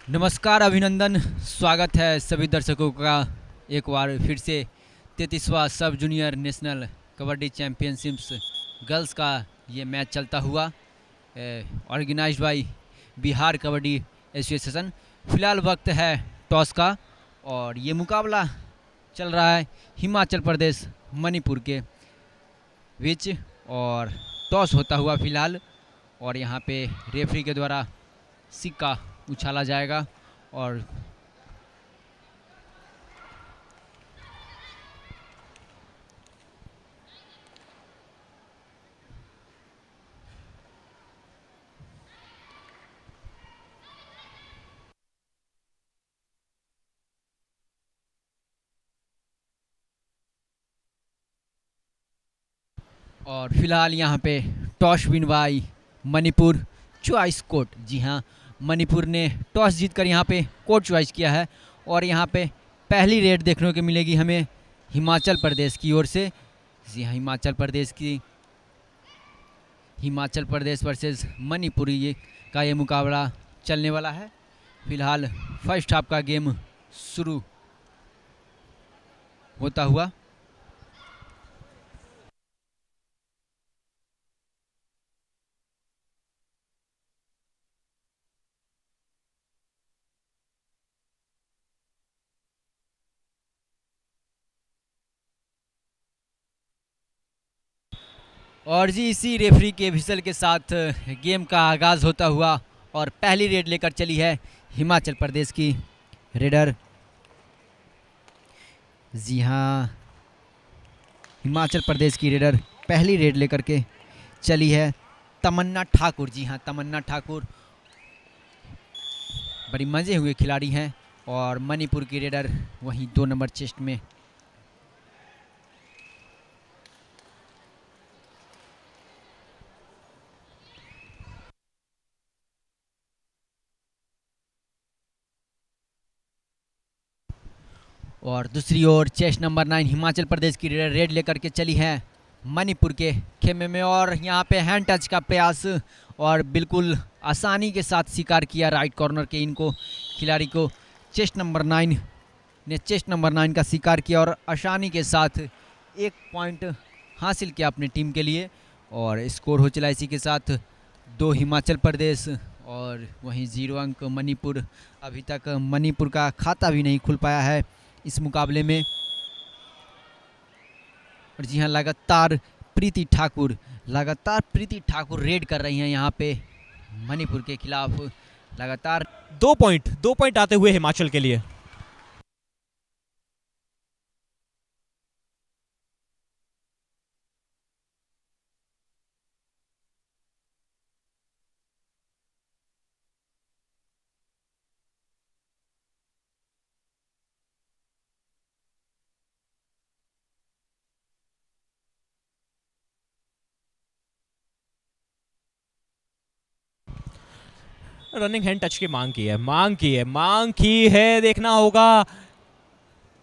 नमस्कार, अभिनंदन, स्वागत है सभी दर्शकों का एक बार फिर से 33वां sub junior national kabaddi championships girls का ये मैच चलता हुआ organised by Bihar kabaddi association. फ़िलहाल वक्त है टॉस का और ये मुकाबला चल रहा है हिमाचल प्रदेश मणिपुर के बीच और टॉस होता हुआ फ़िलहाल, और यहाँ पे रेफरी के द्वारा सिक्का उछाला जाएगा और फिलहाल यहाँ पे toss win by Manipur choice court. जी हाँ, मणिपुर ने टॉस जीतकर यहाँ पे कोर्ट चॉइस किया है और यहाँ पे पहली रेड देखने को मिलेगी हमें हिमाचल प्रदेश की ओर से। जी हाँ, हिमाचल प्रदेश वर्सेस मणिपुर का ये मुकाबला चलने वाला है। फिलहाल फर्स्ट हाफ का गेम शुरू होता हुआ और जी इसी रेफरी के विसल के साथ गेम का आगाज़ होता हुआ और पहली रेड लेकर चली है हिमाचल प्रदेश की रेडर। जी हाँ, हिमाचल प्रदेश की रेडर पहली रेड लेकर के चली है तमन्ना ठाकुर। जी हाँ, तमन्ना ठाकुर बड़ी मज़े हुए खिलाड़ी हैं और मणिपुर की रेडर वहीं 2 नंबर चेस्ट में। और दूसरी ओर चेस्ट नंबर 9 हिमाचल प्रदेश की रेड लेकर के चली है मणिपुर के खेमे में और यहाँ पे हैंड टच का प्रयास और बिल्कुल आसानी के साथ शिकार किया राइट कॉर्नर के इनको खिलाड़ी को। चेस्ट नंबर 9 ने चेस्ट नंबर 9 का शिकार किया और आसानी के साथ 1 पॉइंट हासिल किया अपनी टीम के लिए और स्कोर हो चला इसी के साथ 2 हिमाचल प्रदेश और वहीं 0 अंक मणिपुर। अभी तक मणिपुर का खाता भी नहीं खुल पाया है इस मुकाबले में। और जी हाँ, लगातार प्रीति ठाकुर रेड कर रही हैं यहाँ पे मणिपुर के खिलाफ। लगातार 2 पॉइंट आते हुए हिमाचल के लिए। रनिंग हैंड टच की मांग की है, देखना होगा।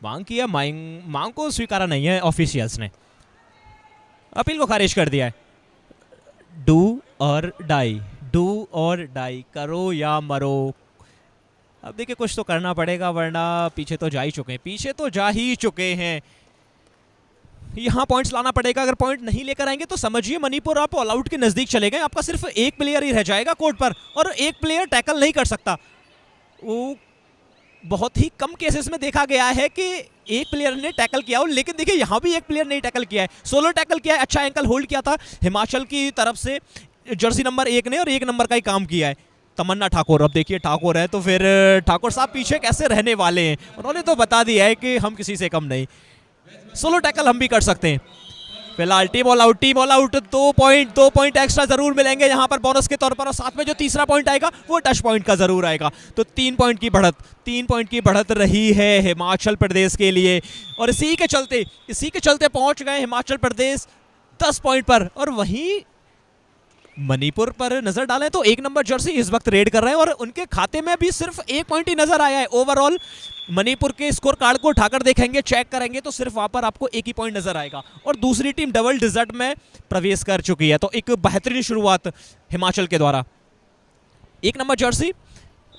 मांग को स्वीकारा नहीं है ऑफिशियल्स ने, अपील को खारिज कर दिया है। डू और डाई, करो या मरो। अब देखिए कुछ तो करना पड़ेगा वरना पीछे तो जा ही चुके हैं। यहाँ पॉइंट्स लाना पड़ेगा। अगर पॉइंट नहीं लेकर आएंगे तो समझिए मणिपुर आप ऑल आउट के नजदीक चले गए। आपका सिर्फ एक प्लेयर ही रह जाएगा कोर्ट पर और एक प्लेयर टैकल नहीं कर सकता। वो बहुत ही कम केसेस में देखा गया है कि एक प्लेयर ने टैकल किया हो, लेकिन देखिए यहाँ भी एक प्लेयर नहीं टैकल किया है, सोलो टैकल किया है। अच्छा एंकल होल्ड किया था हिमाचल की तरफ से जर्सी नंबर 1 ने और 1 नंबर का ही काम किया है तमन्ना ठाकुर। अब देखिए ठाकुर है तो फिर ठाकुर साहब पीछे कैसे रहने वाले हैं। उन्होंने तो बता दिया है कि हम किसी से कम नहीं, सोलो टैकल हम भी कर सकते हैं। फिलहाल team all out 2 point extra जरूर मिलेंगे यहाँ पर बोनस के तौर पर और साथ में जो तीसरा पॉइंट आएगा वो टच पॉइंट का जरूर आएगा। तो 3 पॉइंट की बढ़त रही है हिमाचल प्रदेश के लिए और इसी के चलते पहुंच गए हिमाचल प्रदेश 10 पॉइंट पर। और वहीं मणिपुर पर नजर डालें तो 1 नंबर जर्सी इस वक्त रेड कर रहे हैं और उनके खाते में भी सिर्फ 1 पॉइंट ही नजर आया है। ओवरऑल मणिपुर के स्कोर कार्ड को उठाकर देखेंगे, चेक करेंगे तो सिर्फ वहां पर आपको 1 ही पॉइंट नजर आएगा और दूसरी टीम डबल डिजिट में प्रवेश कर चुकी है। तो एक बेहतरीन शुरुआत हिमाचल के द्वारा। 1 नंबर जर्सी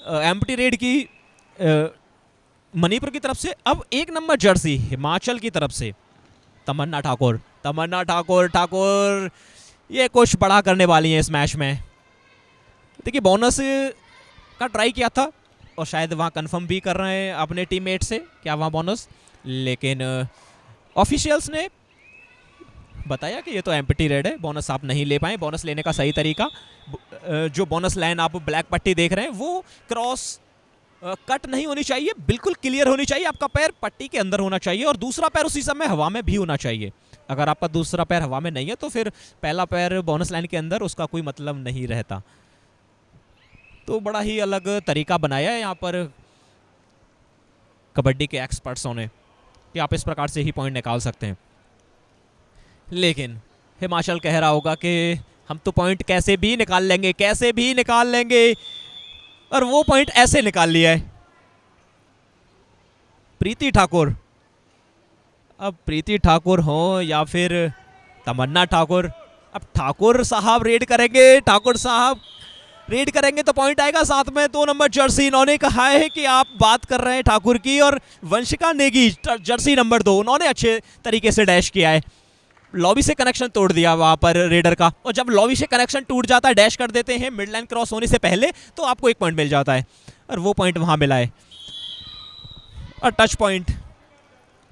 एम्प्टी रेड की मणिपुर की तरफ से। अब 1 नंबर जर्सी हिमाचल की तरफ से तमन्ना ठाकुर। तमन्ना ठाकुर ठाकुर ये कुछ बड़ा करने वाली हैं इस मैच में। देखिए बोनस का ट्राई किया था और शायद वहाँ कंफर्म भी कर रहे हैं अपने टीममेट से क्या वहाँ बोनस, लेकिन ऑफिशियल्स ने बताया कि ये तो एम्प्टी रेड है, बोनस आप नहीं ले पाए। बोनस लेने का सही तरीका, जो बोनस लाइन आप ब्लैक पट्टी देख रहे हैं वो क्रॉस कट नहीं होनी चाहिए, बिल्कुल क्लियर होनी चाहिए। आपका पैर पट्टी के अंदर होना चाहिए और दूसरा पैर उसी समय हवा में भी होना चाहिए। अगर आपका दूसरा पैर हवा में नहीं है तो फिर पहला पैर बोनस लाइन के अंदर, उसका कोई मतलब नहीं रहता। तो बड़ा ही अलग तरीका बनाया है यहाँ पर कबड्डी के एक्सपर्ट्सों ने कि आप इस प्रकार से ही पॉइंट निकाल सकते हैं। लेकिन हिमाचल कह रहा होगा कि हम तो पॉइंट कैसे भी निकाल लेंगे, कैसे भी निकाल लेंगे, और वो पॉइंट ऐसे निकाल लिया है प्रीति ठाकुर। अब प्रीति ठाकुर हो या फिर तमन्ना ठाकुर, अब ठाकुर साहब रेड करेंगे, ठाकुर साहब रेड करेंगे तो पॉइंट आएगा। साथ में 2 नंबर जर्सी, इन्होंने कहा है कि आप बात कर रहे हैं ठाकुर की, और वंशिका नेगी जर्सी नंबर 2, उन्होंने अच्छे तरीके से डैश किया है। लॉबी से कनेक्शन तोड़ दिया वहाँ पर रेडर का, और जब लॉबी से कनेक्शन टूट जाता है, डैश कर देते हैं मिड लाइन क्रॉस होने से पहले, तो आपको 1 पॉइंट मिल जाता है, और वो पॉइंट वहाँ मिला है। और टच पॉइंट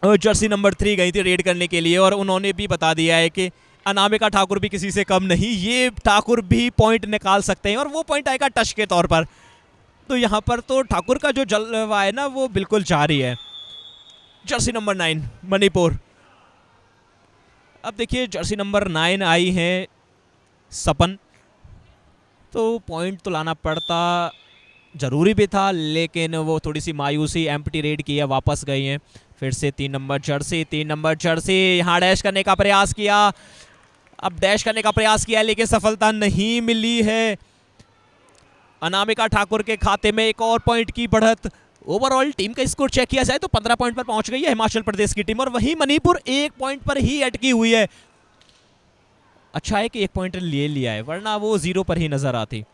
जर्सी नंबर 3 गई थी रेड करने के लिए, और उन्होंने भी बता दिया है कि अनामिका ठाकुर भी किसी से कम नहीं, ये ठाकुर भी पॉइंट निकाल सकते हैं, और वो पॉइंट आएगा टच के तौर पर। तो यहाँ पर तो ठाकुर का जो जलवा है ना वो बिल्कुल जारी है। Jersey number 9 Manipur. अब देखिए जर्सी नंबर 9 आई है सपन, तो पॉइंट तो लाना पड़ता, जरूरी भी था, लेकिन वो थोड़ी सी मायूसी एम्प्टी रेड की है, वापस गई हैं। फिर से 3 नंबर जर्सी, 3 नंबर जर्सी यहाँ डैश करने का प्रयास किया, अब डैश करने का प्रयास किया लेकिन सफलता नहीं मिली है। अनामिका ठाकुर के खाते में एक और पॉइंट की बढ़त। ओवरऑल टीम का स्कोर चेक किया जाए तो 15 पॉइंट पर पहुंच गई है हिमाचल प्रदेश की टीम, और वहीं मणिपुर 1 पॉइंट पर ही अटकी हुई है। अच्छा है कि 1 पॉइंट ले लिया है, वरना वो 0 पर ही नजर आती।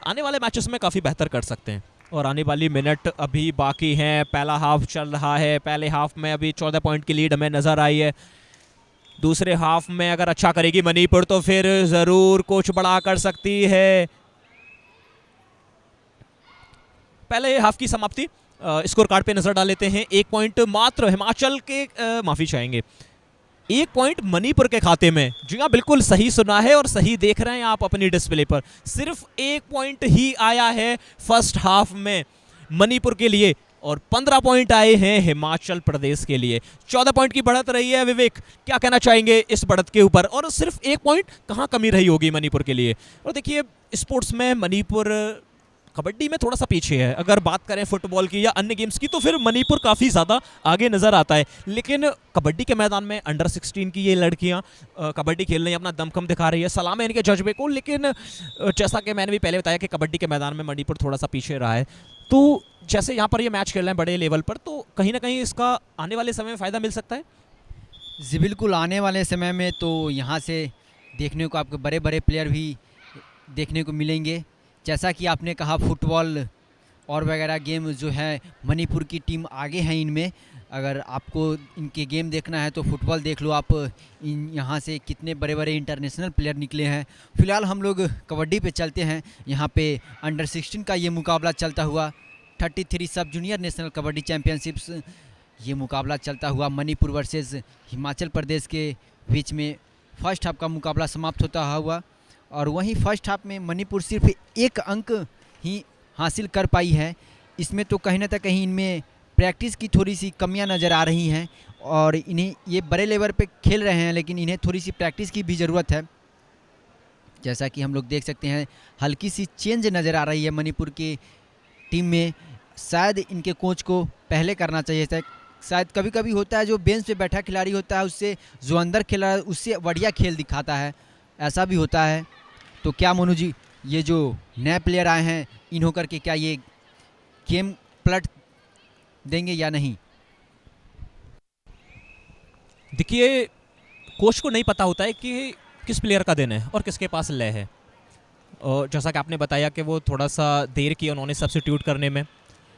आने वाले मैचेस में काफी बेहतर कर सकते हैं, और आने वाली मिनट अभी बाकी हैं। पहला हाफ चल रहा है, पहले हाफ में अभी 14 पॉइंट की लीड हमें नजर आई है। दूसरे हाफ में अगर अच्छा करेगी मणिपुर तो फिर जरूर कुछ बड़ा कर सकती है। पहले हाफ की समाप्ति स्कोर कार्ड पे नजर डाल लेते हैं। 1 पॉइंट मात्र हिमाचल के माफी चाहेंगे, 1 पॉइंट मणिपुर के खाते में। जी हाँ, बिल्कुल सही सुना है और सही देख रहे हैं आप अपनी डिस्प्ले पर। सिर्फ 1 पॉइंट ही आया है फर्स्ट हाफ में मणिपुर के लिए, और 15 पॉइंट आए हैं हिमाचल प्रदेश के लिए। 14 पॉइंट की बढ़त रही है। विवेक क्या कहना चाहेंगे इस बढ़त के ऊपर, और सिर्फ 1 पॉइंट कहाँ कमी रही होगी मणिपुर के लिए। और देखिए स्पोर्ट्स में मणिपुर कबड्डी में थोड़ा सा पीछे है। अगर बात करें फुटबॉल की या अन्य गेम्स की तो फिर मणिपुर काफ़ी ज़्यादा आगे नज़र आता है, लेकिन कबड्डी के मैदान में अंडर 16 की ये लड़कियां कबड्डी खेलने अपना दमखम दिखा रही है। सलाम है इनके जज्बे को, लेकिन जैसा कि मैंने भी पहले बताया कि कबड्डी के मैदान में मणिपुर थोड़ा सा पीछे रहा है। तो जैसे यहाँ पर ये मैच खेल रहे हैं बड़े लेवल पर, तो कहीं ना कहीं इसका आने वाले समय में फ़ायदा मिल सकता है। जी बिल्कुल, आने वाले समय में तो यहाँ से देखने को आपको बड़े बड़े प्लेयर भी देखने को मिलेंगे। जैसा कि आपने कहा फुटबॉल और वगैरह गेम जो है मणिपुर की टीम आगे हैं इनमें। अगर आपको इनके गेम देखना है तो फुटबॉल देख लो आप, इन यहाँ से कितने बड़े बड़े इंटरनेशनल प्लेयर निकले हैं। फिलहाल हम लोग कबड्डी पे चलते हैं। यहाँ पे अंडर 16 का ये मुकाबला चलता हुआ, 33 सब जूनियर नेशनल कबड्डी चैम्पियनशिप्स, ये मुकाबला चलता हुआ मणिपुर वर्सेस हिमाचल प्रदेश के बीच में फर्स्ट हाफ का मुकाबला समाप्त होता हुआ। और वहीं फर्स्ट हाफ में मणिपुर सिर्फ 1 अंक ही हासिल कर पाई है। इसमें तो कहीं ना कहीं इनमें प्रैक्टिस की थोड़ी सी कमियां नज़र आ रही हैं, और इन्हें ये बड़े लेवल पे खेल रहे हैं लेकिन इन्हें थोड़ी सी प्रैक्टिस की भी ज़रूरत है। जैसा कि हम लोग देख सकते हैं हल्की सी चेंज नज़र आ रही है मणिपुर की टीम में। शायद इनके कोच को पहले करना चाहिए था। शायद कभी कभी होता है जो बेंच पे बैठा खिलाड़ी होता है उससे जो अंदर खेल रहा है उससे बढ़िया खेल दिखाता है, ऐसा भी होता है। तो क्या मोनू जी, ये जो नए प्लेयर आए हैं इन होकर के क्या ये गेम पलट देंगे या नहीं? देखिए कोच को नहीं पता होता है कि किस प्लेयर का दिन है और किसके पास लय है। जैसा कि आपने बताया कि वो थोड़ा सा देर किया उन्होंने सब्स्टिट्यूट करने में,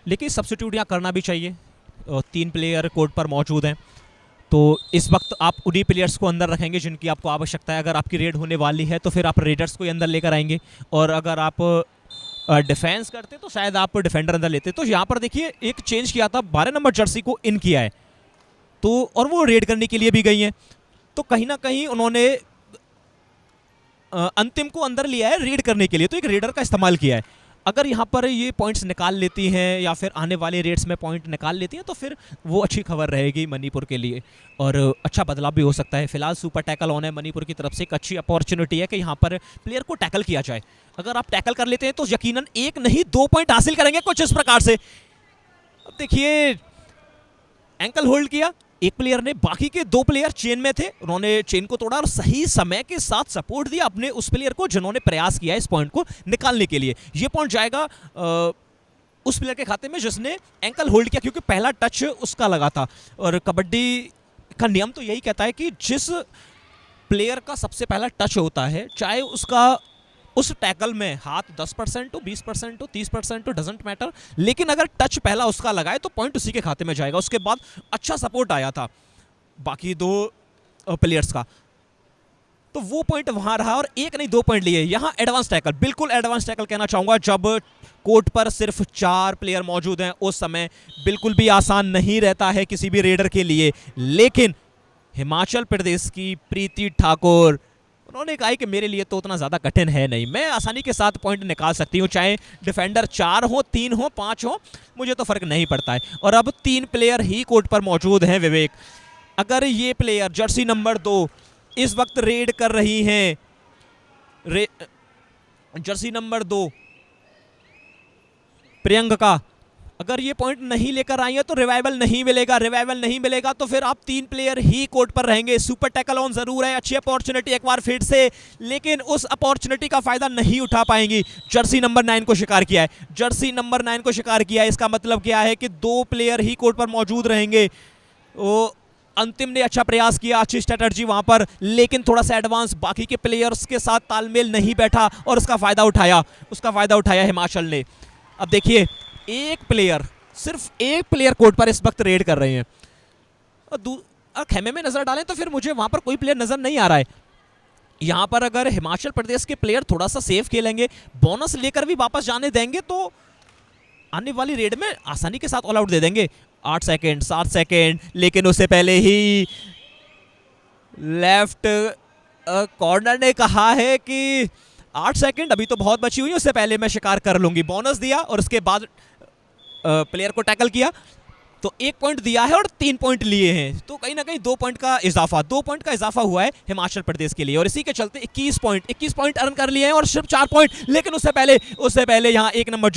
लेकिन सब्स्टिट्यूट यहाँ करना भी चाहिए। 3 प्लेयर कोर्ट पर मौजूद हैं, तो इस वक्त आप उन्हीं प्लेयर्स को अंदर रखेंगे जिनकी आपको आवश्यकता है। अगर आपकी रेड होने वाली है तो फिर आप रेडर्स को ही अंदर लेकर आएंगे, और अगर आप डिफेंस करते तो शायद आप डिफेंडर अंदर लेते। तो यहाँ पर देखिए एक चेंज किया था, 12 नंबर जर्सी को इन किया है, तो और वो रेड करने के लिए भी गई हैं, तो कहीं ना कहीं उन्होंने अंतिम को अंदर लिया है रेड करने के लिए, तो एक रेडर का इस्तेमाल किया है। अगर यहाँ पर ये पॉइंट्स निकाल लेती हैं या फिर आने वाले रेड्स में पॉइंट निकाल लेती हैं तो फिर वो अच्छी खबर रहेगी मणिपुर के लिए, और अच्छा बदलाव भी हो सकता है। फिलहाल सुपर टैकल ऑन है मणिपुर की तरफ से, एक अच्छी अपॉर्चुनिटी है कि यहाँ पर प्लेयर को टैकल किया जाए। अगर आप टैकल कर लेते हैं तो यकीनन 1 नहीं 2 पॉइंट हासिल करेंगे कुछ इस प्रकार से। अब देखिए एंकल होल्ड किया एक प्लेयर ने, बाकी के 2 प्लेयर चेन में थे, उन्होंने चेन को तोड़ा और सही समय के साथ सपोर्ट दिया अपने उस प्लेयर को जिन्होंने प्रयास किया इस पॉइंट को निकालने के लिए। ये पॉइंट जाएगा उस प्लेयर के खाते में जिसने एंकल होल्ड किया, क्योंकि पहला टच उसका लगा था। और कबड्डी का नियम तो यही कहता है कि जिस प्लेयर का सबसे पहला टच होता है, चाहे उसका उस टैकल में हाथ 10% हो, 20% हो, 30% हो, डजंट मैटर, लेकिन अगर टच पहला उसका लगाए तो पॉइंट उसी के खाते में जाएगा। उसके बाद अच्छा सपोर्ट आया था बाकी 2 प्लेयर्स का, तो वो पॉइंट वहां रहा और 1 नहीं 2 पॉइंट लिए। यहां एडवांस टैकल, बिल्कुल एडवांस टैकल कहना चाहूंगा। जब कोर्ट पर सिर्फ 4 प्लेयर मौजूद हैं उस समय बिल्कुल भी आसान नहीं रहता है किसी भी रेडर के लिए, लेकिन हिमाचल प्रदेश की प्रीति ठाकुर, उन्होंने कहा कि मेरे लिए तो उतना ज़्यादा कठिन है नहीं, मैं आसानी के साथ पॉइंट निकाल सकती हूँ, चाहे डिफेंडर 4 हो, 3 हो, 5 हो, मुझे तो फ़र्क नहीं पड़ता है। और अब 3 प्लेयर ही कोर्ट पर मौजूद हैं विवेक। अगर ये प्लेयर जर्सी नंबर 2 इस वक्त रेड कर रही हैं, जर्सी नंबर 2 प्रियंका, अगर ये पॉइंट नहीं लेकर आई है तो रिवाइवल नहीं मिलेगा। रिवाइवल नहीं मिलेगा तो फिर आप 3 प्लेयर ही कोर्ट पर रहेंगे। सुपर टैकल ऑन जरूर है, अच्छी अपॉर्चुनिटी एक बार फिर से, लेकिन उस अपॉर्चुनिटी का फायदा नहीं उठा पाएंगी। जर्सी नंबर 9 को शिकार किया है, जर्सी नंबर 9 को शिकार किया है। इसका मतलब क्या है कि 2 प्लेयर ही कोर्ट पर मौजूद रहेंगे। वो अंतिम ने अच्छा प्रयास किया, अच्छी स्ट्रेटजी वहां पर, लेकिन थोड़ा सा एडवांस बाकी के प्लेयर्स के साथ तालमेल नहीं बैठा और उसका फायदा उठाया हिमाचल ने। अब देखिए सिर्फ एक प्लेयर कोर्ट पर इस वक्त रेड कर रहे हैं, और खेमे में नजर डालें तो फिर मुझे वहां पर कोई प्लेयर नजर नहीं आ रहा है। यहां पर अगर हिमाचल प्रदेश के प्लेयर थोड़ा सा सेफ खेलेंगे, बोनस लेकर भी वापस जाने देंगे तो आने वाली रेड में आसानी के साथ ऑल आउट दे देंगे। 8 सेकेंड 7 सेकेंड, लेकिन उससे पहले ही लेफ्ट कॉर्नर ने कहा है कि 8 सेकेंड अभी तो बहुत बची हुई है, उससे पहले मैं शिकार कर लूंगी। बोनस दिया और उसके बाद प्लेयर को टैकल किया, तो 1 पॉइंट दिया है और 3 पॉइंट लिए हैं, तो कहीं ना कहीं 2 पॉइंट का इजाफा हुआ है हिमाचल प्रदेश के लिए, और इसी के चलते 21 पॉइंट अर्न कर लिए हैं और सिर्फ 4 पॉइंट। लेकिन उससे पहले यहाँ 1 number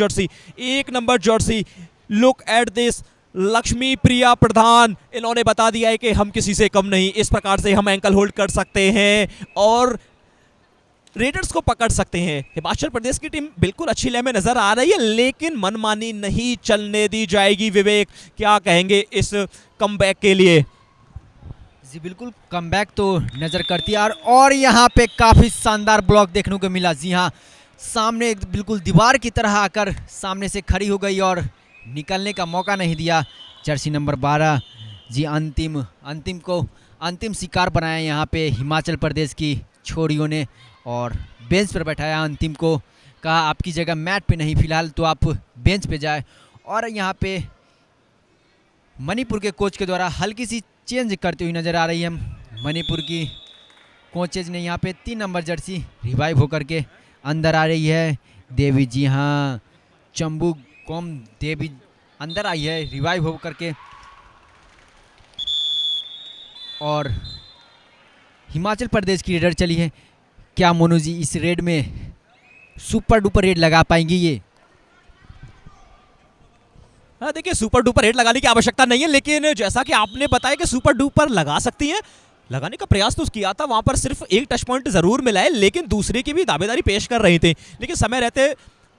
jersey, look at this, Lakshmi Priya Pradhan, इन्होंने बता दिया है कि हम किसी से कम नहीं, इस प्रकार से हम एंकल होल्ड कर सकते हैं और रेडर्स को पकड़ सकते हैं। हिमाचल प्रदेश की टीम बिल्कुल अच्छी लय में नजर आ रही है, लेकिन मनमानी नहीं चलने दी जाएगी। विवेक, क्या कहेंगे इस कमबैक के लिए? जी बिल्कुल, कमबैक तो नज़र करती है, और यहाँ पे काफ़ी शानदार ब्लॉक देखने को मिला। जी हाँ, सामने एक बिल्कुल दीवार की तरह आकर सामने से खड़ी हो गई और निकलने का मौका नहीं दिया जर्सी नंबर 12। जी अंतिम शिकार बनाया यहाँ पे हिमाचल प्रदेश की छोरियों ने, और बेंच पर बैठाया अंतिम को, कहा आपकी जगह मैट पे नहीं, फिलहाल तो आप बेंच पे जाए। और यहाँ पे मणिपुर के कोच के द्वारा हल्की सी चेंज करती हुई नज़र आ रही है। मणिपुर की कोचेज ने यहाँ पे 3 नंबर जर्सी रिवाइव होकर के अंदर आ रही है। देवी, जी हाँ, चंबू कॉम देवी अंदर आई है रिवाइव होकर के, और हिमाचल प्रदेश की रेडर चली है। क्या मोनू जी इस रेड में सुपर डुपर रेड लगा पाएंगी ये? हाँ देखिए, सुपर डुपर रेड लगाने की आवश्यकता नहीं है, लेकिन जैसा कि आपने बताया कि सुपर डुपर लगा सकती हैं, लगाने का प्रयास तो किया था। वहां पर सिर्फ 1 टच पॉइंट जरूर मिला है, लेकिन दूसरे की भी दावेदारी पेश कर रहे थे, लेकिन समय रहते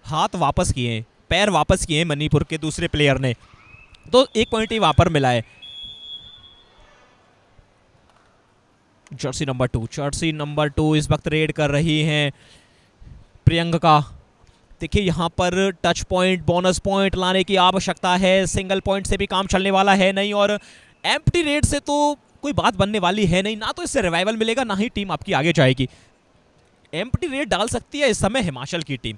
हाथ वापस किए, पैर वापस किए मणिपुर के दूसरे प्लेयर ने, तो 1 पॉइंट ही वहां पर मिला है। जर्सी नंबर 2 इस वक्त रेड कर रही हैं। प्रियंका। देखिए यहाँ पर टच पॉइंट, बोनस पॉइंट लाने की आवश्यकता है, सिंगल पॉइंट से भी काम चलने वाला है नहीं, और एम्प्टी रेड से तो कोई बात बनने वाली है नहीं। ना तो इससे रिवाइवल मिलेगा, ना ही टीम आपकी आगे जाएगी। एम्प्टी रेड डाल सकती है इस समय हिमाचल की टीम।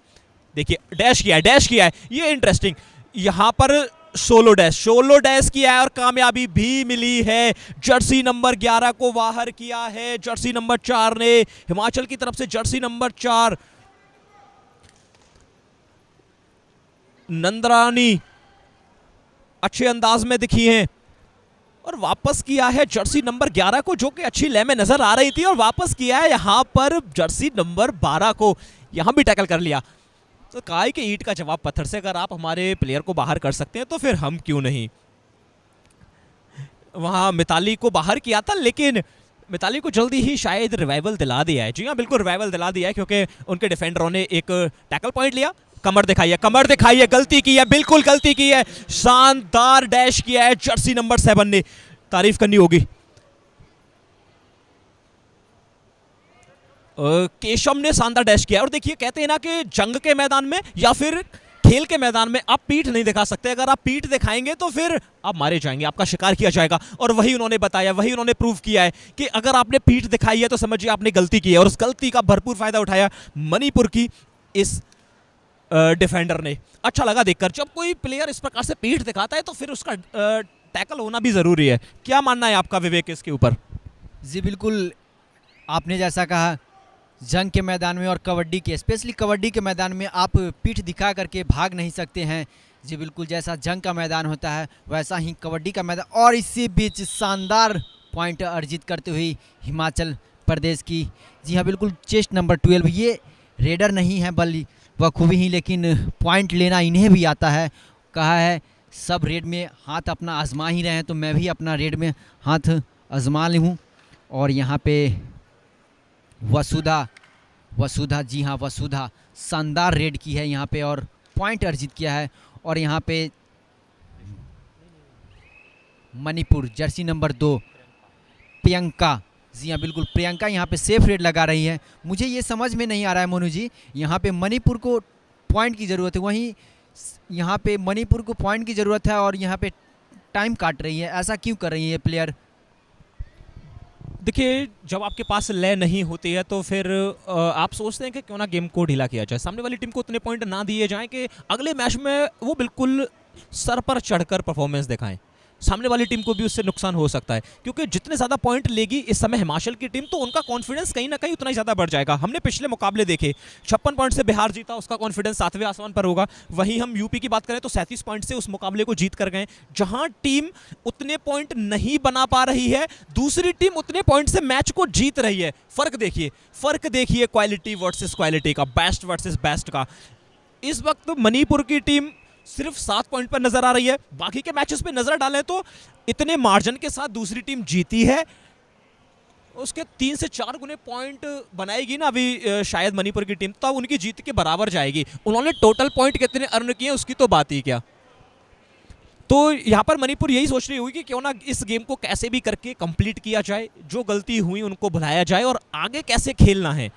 देखिए डैश किया है, डैश किया है, ये इंटरेस्टिंग। यहाँ पर सोलो डैश किया है और कामयाबी भी मिली है। जर्सी नंबर 11 को बाहर किया है जर्सी नंबर 4 ने, हिमाचल की तरफ से जर्सी नंबर 4 नंदरानी अच्छे अंदाज में दिखी हैं और वापस किया है जर्सी नंबर 11 को, जो कि अच्छी लय में नजर आ रही थी, और वापस किया है यहां पर जर्सी नंबर 12 को। यहां भी टैकल कर लिया। तो काय के ईंट का जवाब पत्थर से, अगर आप हमारे प्लेयर को बाहर कर सकते हैं तो फिर हम क्यों नहीं। वहां मिताली को बाहर किया था, लेकिन मिताली को जल्दी ही शायद रिवाइवल दिला दिया है। जी हाँ, बिल्कुल रिवाइवल दिला दिया है, क्योंकि उनके डिफेंडरों ने एक टैकल पॉइंट लिया। कमर दिखाई है, गलती की है, बिल्कुल गलती की है। शानदार डैश किया है जर्सी नंबर 7 ने, तारीफ करनी होगी। केशव ने शानदार डैश किया। और देखिए कहते हैं ना कि जंग के मैदान में या फिर खेल के मैदान में आप पीठ नहीं दिखा सकते। अगर आप पीठ दिखाएंगे तो फिर आप मारे जाएंगे, आपका शिकार किया जाएगा। और वही उन्होंने बताया, वही उन्होंने प्रूव किया है कि अगर आपने पीठ दिखाई है तो समझिए आपने गलती की है, और उस गलती का भरपूर फायदा उठाया मणिपुर की इस डिफेंडर ने। अच्छा लगा देखकर, जब कोई प्लेयर इस प्रकार से पीठ दिखाता है तो फिर उसका टैकल होना भी जरूरी है। क्या मानना है आपका विवेक इसके ऊपर? जी बिल्कुल, आपने जैसा कहा, जंग के मैदान में और कबड्डी के, स्पेशली कबड्डी के मैदान में आप पीठ दिखा करके भाग नहीं सकते हैं। जी बिल्कुल, जैसा जंग का मैदान होता है वैसा ही कबड्डी का मैदान। और इसी बीच शानदार पॉइंट अर्जित करते हुए हिमाचल प्रदेश की, जी हाँ बिल्कुल, चेस्ट नंबर 12। ये रेडर नहीं है बल्कि बखूबी ही, लेकिन पॉइंट लेना इन्हें भी आता है। कहा है सब रेड में हाथ अपना आजमा ही रहे हैं, तो मैं भी अपना रेड में हाथ आजमा लूँ। और यहाँ पे वसुधा, जी हाँ वसुधा शानदार रेड की है यहाँ पे और पॉइंट अर्जित किया है। और यहाँ पे मणिपुर जर्सी नंबर 2 प्रियंका, जी हाँ बिल्कुल, प्रियंका यहाँ पे सेफ रेड लगा रही है। मुझे ये समझ में नहीं आ रहा है मोनू जी, यहाँ पे मणिपुर को पॉइंट की ज़रूरत है, वहीं यहाँ पे मणिपुर को पॉइंट की ज़रूरत है और यहाँ पे टाइम काट रही है। ऐसा क्यों कर रही है प्लेयर? देखिए, जब आपके पास लय नहीं होती है तो फिर आप सोचते हैं कि क्यों ना गेम को ढीला किया जाए, सामने वाली टीम को उतने पॉइंट ना दिए जाएं कि अगले मैच में वो बिल्कुल सर पर चढ़कर परफॉर्मेंस दिखाएं। सामने वाली टीम को भी उससे नुकसान हो सकता है, क्योंकि जितने ज़्यादा पॉइंट लेगी इस समय हिमाचल की टीम, तो उनका कॉन्फिडेंस कहीं ना कहीं उतना ही ज़्यादा बढ़ जाएगा। हमने पिछले मुकाबले देखे, 56 पॉइंट से बिहार जीता, उसका कॉन्फिडेंस 7वें आसमान पर होगा। वहीं हम यूपी की बात करें तो 37 पॉइंट से उस मुकाबले को जीत कर गए। जहां टीम उतने पॉइंट नहीं बना पा रही है, दूसरी टीम उतने पॉइंट से मैच को जीत रही है। फर्क देखिए क्वालिटी वर्सेस क्वालिटी का, बेस्ट वर्सेस बेस्ट का। इस वक्त मणिपुर की टीम सिर्फ 7 पॉइंट पर नजर आ रही है। बाकी के मैचेस पे नजर डालें तो इतने मार्जिन के साथ दूसरी टीम जीती है, उसके 3 से 4 गुने पॉइंट बनाएगी ना अभी शायद मणिपुर की टीम, तब उनकी जीत के बराबर जाएगी। उन्होंने टोटल पॉइंट कितने अर्न किए उसकी तो बात ही क्या। तो यहाँ पर मणिपुर यही सोच रही होगी कि क्यों ना इस गेम को कैसे भी करके कंप्लीट किया जाए, जो गलती हुई उनको भुलाया जाए और आगे कैसे खेलना है,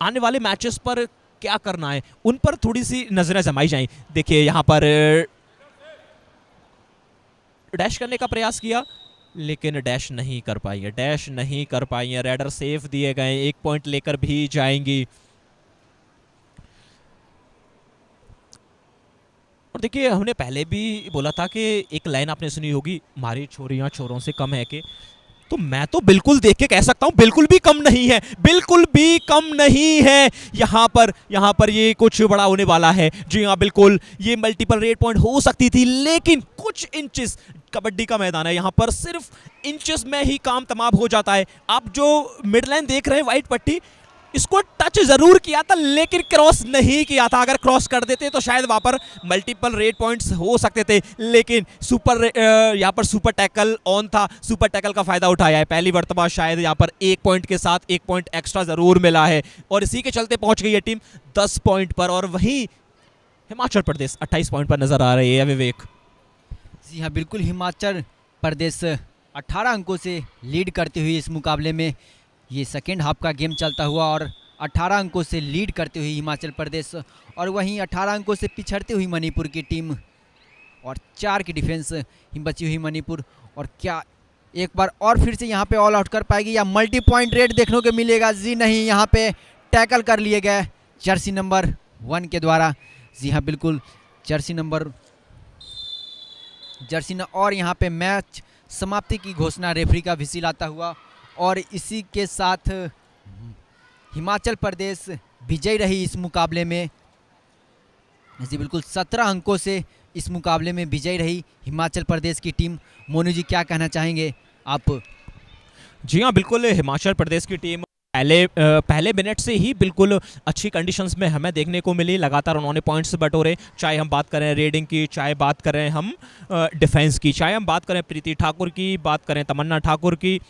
आने वाले मैचेस पर क्या करना है, उन पर थोड़ी सी नजरें जमाई जाएं। देखिए यहाँ पर डैश करने का प्रयास किया लेकिन डैश नहीं कर पाई है। रेडर सेफ दिए गए, 1 पॉइंट लेकर भी जाएंगी। और देखिए, हमने पहले भी बोला था कि एक लाइन आपने सुनी होगी, हमारी छोरियां छोरों से कम है कि, तो मैं तो बिल्कुल देख के कह सकता हूं बिल्कुल भी कम नहीं है। यहाँ पर ये कुछ बड़ा होने वाला है। जी हाँ बिल्कुल, ये मल्टीपल रेड पॉइंट हो सकती थी, लेकिन कुछ इंचेस, कबड्डी का मैदान है, यहाँ पर सिर्फ इंचेस में ही काम तमाम हो जाता है। आप जो मिड लाइन देख रहे हैं, व्हाइट पट्टी, इसको टच जरूर किया था लेकिन क्रॉस नहीं किया था। अगर क्रॉस कर देते तो शायद वहां पर मल्टीपल रेड पॉइंट्स हो सकते थे, लेकिन यहाँ पर सुपर टैकल ऑन था, सुपर टैकल का फायदा उठाया है। पहली मर्तबा शायद यहाँ पर 1 पॉइंट के साथ 1 पॉइंट एक्स्ट्रा जरूर मिला है और इसी के चलते पहुंच गई है टीम 10 पॉइंट पर। और वहीं हिमाचल प्रदेश 28 पॉइंट पर नजर आ रही है। विवेक? जी हाँ बिल्कुल, हिमाचल प्रदेश 18 अंकों से लीड करते हुए इस मुकाबले में ये सेकेंड हाफ का गेम चलता हुआ और 18 अंकों से लीड करते हुए हिमाचल प्रदेश, और वहीं 18 अंकों से पिछड़ते हुई मणिपुर की टीम, और 4 की डिफेंस बची हुई मणिपुर। और क्या एक बार और फिर से यहाँ पे ऑल आउट कर पाएगी या मल्टी पॉइंट रेट देखने को मिलेगा? जी नहीं, यहाँ पे टैकल कर लिए गए जर्सी नंबर 1 के द्वारा। जी हाँ बिल्कुल, और यहाँ पे मैच समाप्ति की घोषणा रेफरी का व्हिसिल आता हुआ, और इसी के साथ हिमाचल प्रदेश विजयी रही इस मुकाबले में। जी बिल्कुल, 17 अंकों से इस मुकाबले में विजयी रही हिमाचल प्रदेश की टीम। मोनू जी, क्या कहना चाहेंगे आप? जी हाँ बिल्कुल, हिमाचल प्रदेश की टीम पहले मिनट से ही बिल्कुल अच्छी कंडीशंस में हमें देखने को मिली। लगातार उन्होंने पॉइंट्स बटोरे, चाहे हम बात करें रेडिंग की, चाहे बात करें हम डिफेंस की, चाहे हम बात करें प्रीति ठाकुर की, बात करें तमन्ना ठाकुर की,